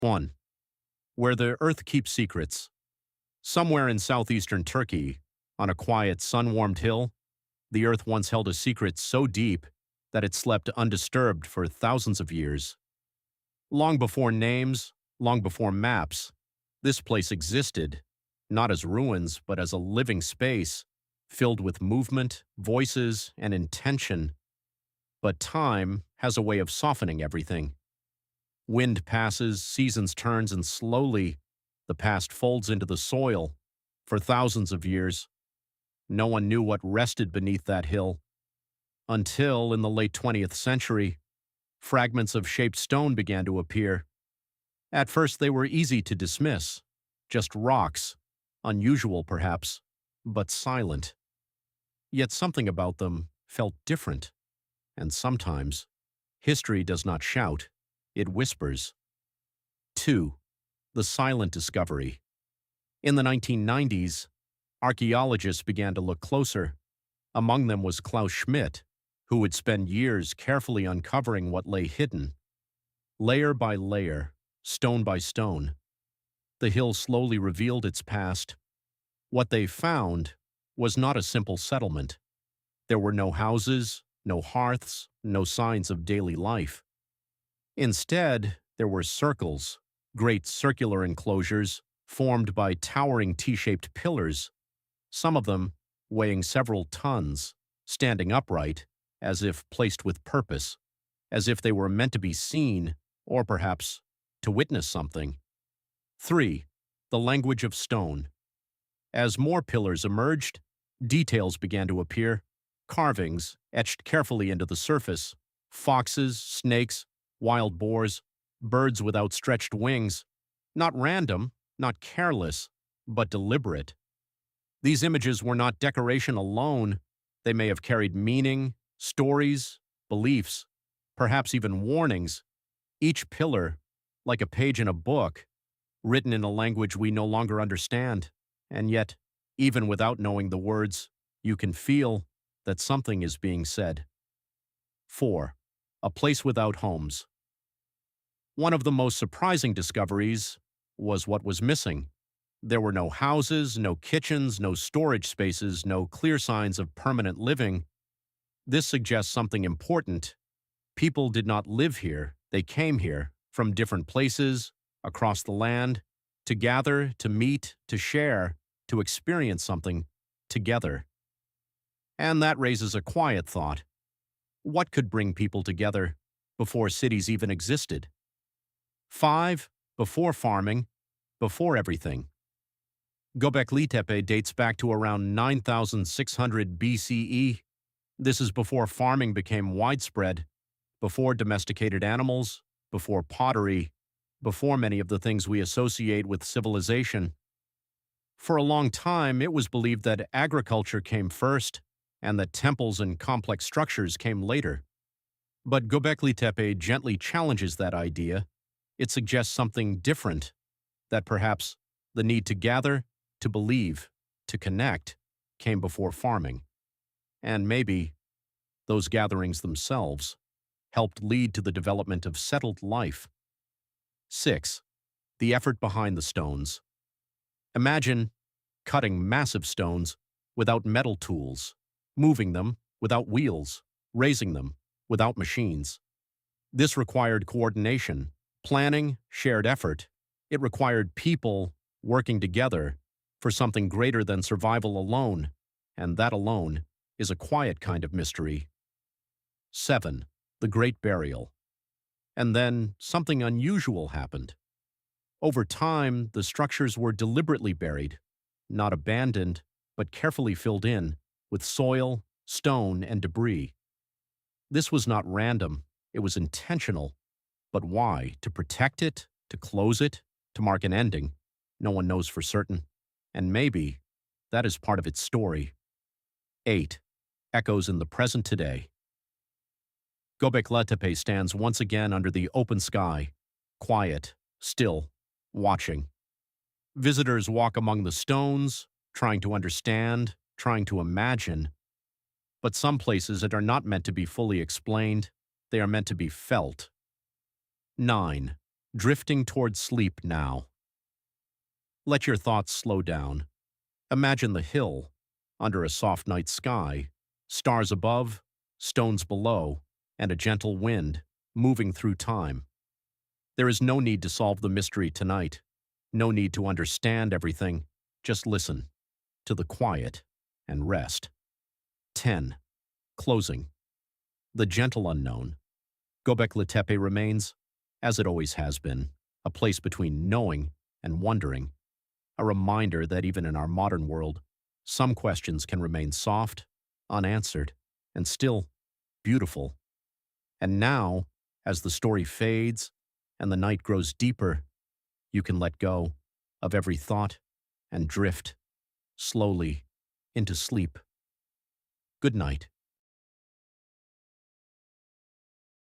1. Where the earth keeps secrets. Somewhere in southeastern Turkey, on a quiet, sun-warmed hill, the earth once held a secret so deep that it slept undisturbed for thousands of years. Long before names, long before maps, this place existed, not as ruins, but as a living space, filled with movement, voices, and intention. But time has a way of softening everything. Wind passes, seasons turns, and slowly the past folds into the soil. For thousands of years, no one knew what rested beneath that hill, until in the late 20th century, fragments of shaped stone began to appear. At first they were easy to dismiss, just rocks, unusual perhaps, but silent. Yet something about them felt different, and sometimes history does not shout, it whispers. 2. The silent discovery. In the 1990s, archaeologists began to look closer. Among them was Klaus Schmidt, who would spend years carefully uncovering what lay hidden. Layer by layer, stone by stone, the hill slowly revealed its past. What they found was not a simple settlement. There were no houses, no hearths, no signs of daily life. Instead, there were circles, great circular enclosures formed by towering T-shaped pillars, some of them weighing several tons, standing upright, as if placed with purpose, as if they were meant to be seen, or perhaps to witness something. 3. The language of stone. As more pillars emerged, details began to appear, carvings etched carefully into the surface, foxes, snakes, wild boars, birds with outstretched wings, not random, not careless, but deliberate. These images were not decoration alone. They may have carried meaning, stories, beliefs, perhaps even warnings. Each pillar, like a page in a book, written in a language we no longer understand, and yet, even without knowing the words, you can feel that something is being said. 4. A place without homes. One of the most surprising discoveries was what was missing. There were no houses, no kitchens, no storage spaces, no clear signs of permanent living. This suggests something important. People did not live here, they came here from different places, across the land, to gather, to meet, to share, to experience something together. And that raises a quiet thought. What could bring people together before cities even existed? 5. Before farming, before everything. Göbeklitepe dates back to around 9,600 BCE. This is before farming became widespread, before domesticated animals, before pottery, before many of the things we associate with civilization. For a long time, it was believed that agriculture came first and that temples and complex structures came later. But Göbeklitepe gently challenges that idea. It suggests something different, that perhaps the need to gather, to believe, to connect, came before farming. And maybe those gatherings themselves helped lead to the development of settled life. 6. The effort behind the stones. Imagine cutting massive stones without metal tools, moving them without wheels, raising them without machines. This required coordination, planning, shared effort. It required people working together for something greater than survival alone, and that alone is a quiet kind of mystery. 7. The Great Burial. And then something unusual happened. Over time, the structures were deliberately buried, not abandoned, but carefully filled in with soil, stone, and debris. This was not random, it was intentional. But why? To protect it? To close it? To mark an ending? No one knows for certain. And maybe that is part of its story. 8. Echoes in the present today. Göbeklitepe stands once again under the open sky, quiet, still, watching. Visitors walk among the stones, trying to understand, trying to imagine. But some places that are not meant to be fully explained, they are meant to be felt. 9. Drifting towards sleep now. Let your thoughts slow down. Imagine the hill, under a soft night sky, stars above, stones below, and a gentle wind moving through time. There is no need to solve the mystery tonight. No need to understand everything. Just listen to the quiet and rest. 10. Closing. The gentle unknown. Göbeklitepe remains, as it always has been, a place between knowing and wondering, a reminder that even in our modern world, some questions can remain soft, unanswered, and still beautiful. And now, as the story fades and the night grows deeper, you can let go of every thought and drift slowly into sleep. Good night.